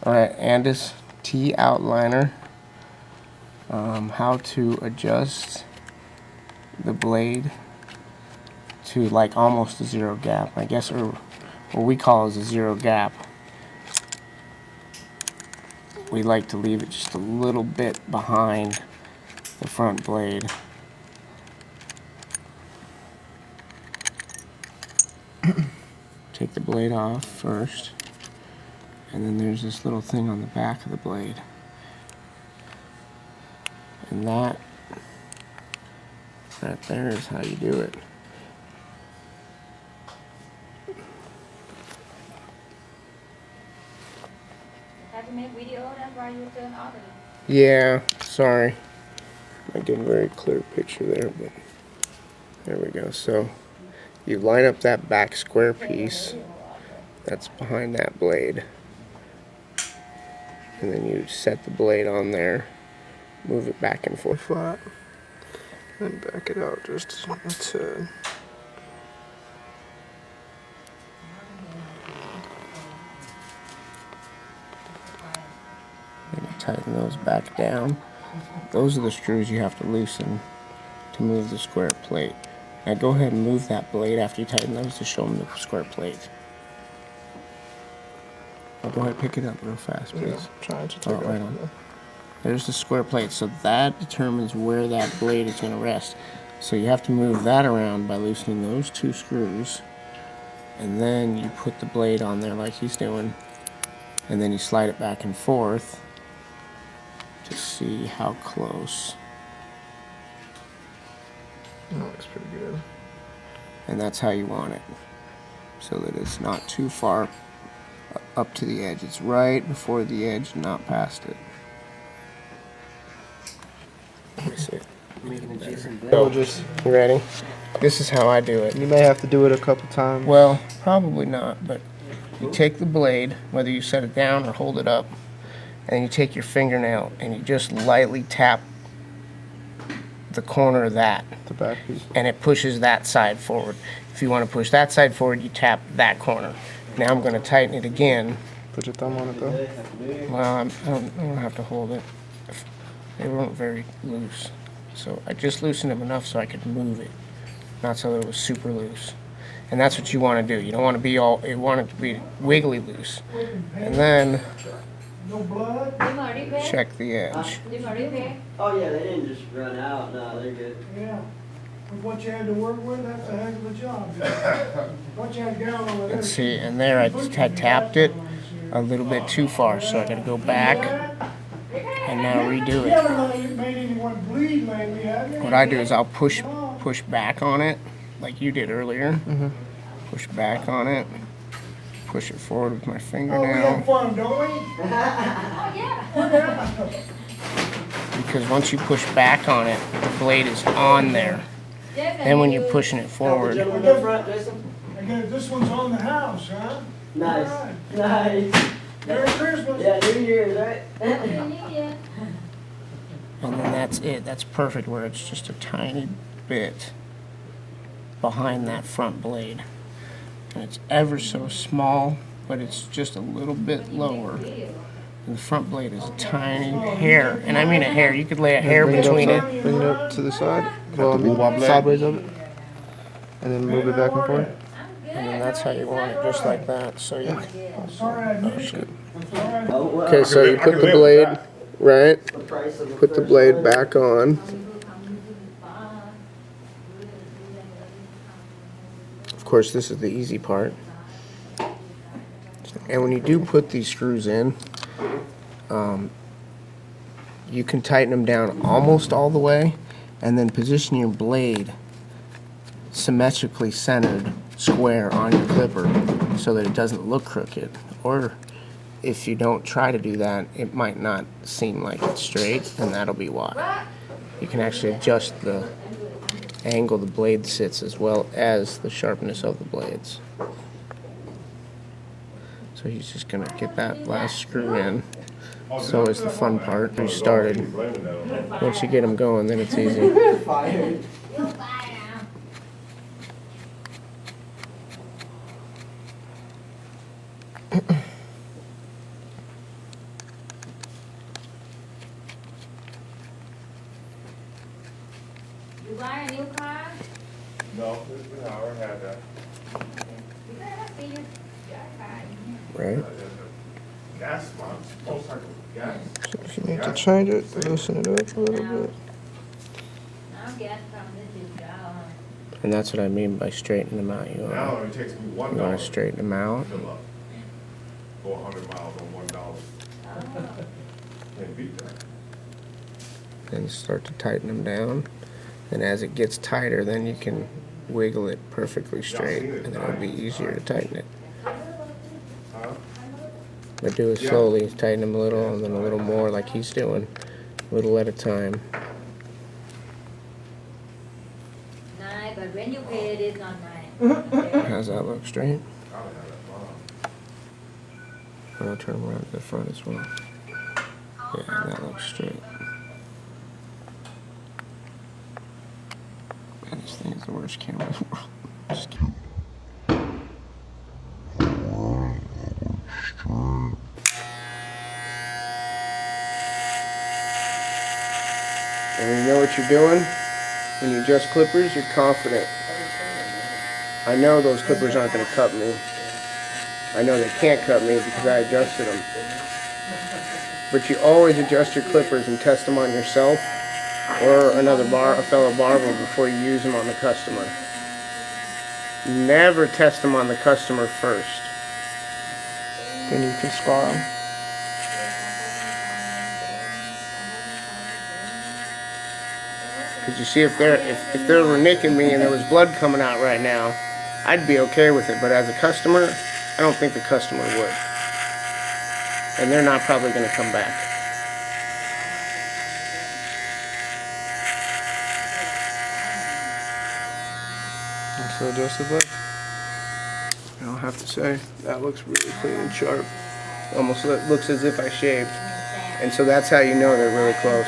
Alright, Andis T outliner. How to adjust the blade to like almost a zero gap, I guess, or what we call is a zero gap. We like to leave it just a little bit behind the front blade. Take the blade off first, and then there's this little thing on the back of the blade, and that right there is how you do it. Have you made video? That's why you turn off it. Yeah, sorry. I get a very clear picture there, but there we go. So you line up that back square piece that's behind that blade, and then you set the blade on there, move it back and forth flat, and back it out just a tad. And you tighten those back down. Those are the screws you have to loosen to move the square plate. Now go ahead and move that blade after you tighten those to show them the square plate. Now go ahead and pick it up real fast, please. Yeah, trying to take it right on. There's the square plate, so that determines where that blade is going to rest. So you have to move that around by loosening those two screws, and then you put the blade on there like he's doing, and then you slide it back and forth to see how close. That looks pretty good. And that's how you want it, so that it's not too far up to the edge. It's right before the edge, not past it. Let me see. So, just ready? This is how I do it. You may have to do it a couple times. Well, probably not, but you take the blade, whether you set it down or hold it up, and you take your fingernail and you just lightly tap the corner of that, the back piece, and it pushes that side forward. If you want to push that side forward, you tap that corner. Now I'm going to tighten it again. Put your thumb on it though. Well, I don't have to hold it. They weren't very loose, so I just loosened them enough so I could move it, not so that it was super loose. And that's what you want to do. You don't want to be all. You want it to be wiggly loose, and then check the edge. Oh yeah, they didn't just run out. No, they're good. Yeah. With what you had to work with, that's a heck of a job. What you had down over there. Let's see, and there I tapped it a little bit too far, so I got to go back and now redo You it. haven't made anyone bleed lately, have you? What I do is I'll push back on it, like you did earlier. Mm-hmm. Push back on it. Push it forward with my Oh, we fingernail. have fun, don't we? Oh, yeah. Because once you push back on it, the blade is on there. Then when you're pushing it forward, Jump in the front, Jason. Again, this one's on the house, huh? Nice. All right. Nice. Merry Christmas. Yeah, New Year's, right? and then that's it. That's perfect, where it's just a tiny bit behind that front blade. And it's ever so small, but it's just a little bit lower. And the front blade is a tiny hair, and I mean a hair. You could lay a hair between it. Bring it up to the side. Well, I mean, sideways of it, and then move it back and forth. And then that's how you want it, just like that. So you. Sorry, I missed it. Okay, so you put the blade right. Put the blade back on. Of course, this is the easy part. And when you do put these screws in, you can tighten them down almost all the way, and then position your blade symmetrically centered square on your clipper so that it doesn't look crooked. Or if you don't try to do that, it might not seem like it's straight, and that'll be why. You can actually adjust the angle the blade sits as well as the sharpness of the blades. So he's just going to get that last screw in. So is the fun part. We started. Once you get them going, then it's easy. No, we already had that. Right? Gas box, motorcycle gas. So if you need to change it, loosen it up a little bit. Now gas company is down. And that's what I mean by straightening them out. You Now it want only takes me to $1 to straighten them out. fill up. Go 100 miles on $1. Can't beat that. And start to tighten them down. And as it gets tighter, then you can wiggle it perfectly straight, and then it'll be easier to tighten it. Huh? But do it slowly, tighten them a little, and then a little more like he's doing, a little at a time. Nice, but when you pay it, it's not nice. How's that look straight? I don't have that bomb. And I'll turn them around to the front as well. Yeah, that looks straight. Man, this thing is the worst camera in the world. Just kidding. And you know what you're doing? When you adjust clippers, you're confident. I know those clippers aren't going to cut me. I know they can't cut me because I adjusted them. But you always adjust your clippers and test them on yourself or a fellow barber before you use them on the customer. Never test them on the customer first. Then you can scar them. Because you see, if they were nicking me and there was blood coming out right now, I'd be okay with it. But as a customer, I don't think the customer would. And they're not probably going to come back. So adjust it back. I don't have to say, that looks really clean and sharp. Almost looks as if I shaved. And so that's how you know they're really close.